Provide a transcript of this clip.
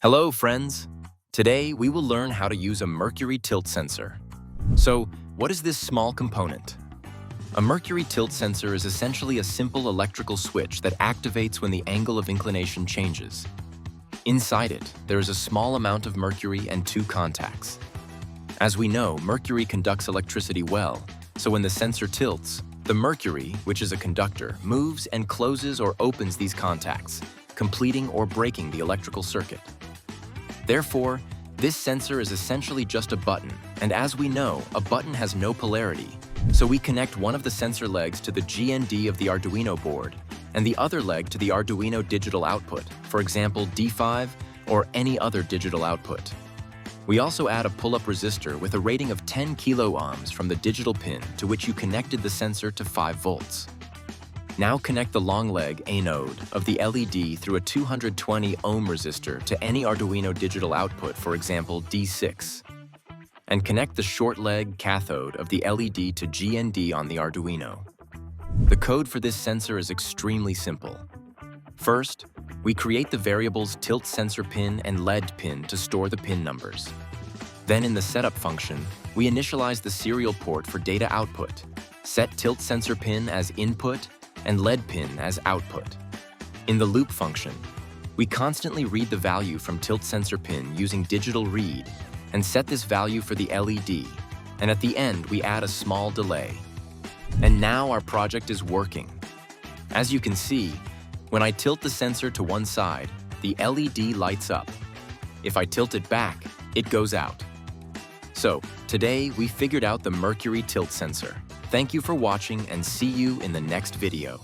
Hello, friends. Today, we will learn how to use a Mercury Tilt Sensor. So, what is this small component? A Mercury Tilt Sensor is essentially a simple electrical switch that activates when the angle of inclination changes. Inside it, there is a small amount of mercury and two contacts. As we know, mercury conducts electricity well, so when the sensor tilts, the mercury, which is a conductor, moves and closes or opens these contacts, completing or breaking the electrical circuit. Therefore, this sensor is essentially just a button, and as we know, a button has no polarity, so we connect one of the sensor legs to the GND of the Arduino board, and the other leg to the Arduino digital output, for example D5 or any other digital output. We also add a pull-up resistor with a rating of 10 kilo-ohms from the digital pin to which you connected the sensor to 5 volts. Now connect the long leg anode of the LED through a 220 ohm resistor to any Arduino digital output, for example D6. And connect the short leg cathode of the LED to GND on the Arduino. The code for this sensor is extremely simple. First, we create the variables tilt sensor pin and LED pin to store the pin numbers. Then in the setup function, we initialize the serial port for data output, set tilt sensor pin as input, and LED pin as output. In the loop function, we constantly read the value from tilt sensor pin using digital read and set this value for the LED, and at the end we add a small delay. And now our project is working. As you can see, when I tilt the sensor to one side, the LED lights up. If I tilt it back, it goes out. So, today we figured out the Mercury Tilt Sensor. Thank you for watching and see you in the next video.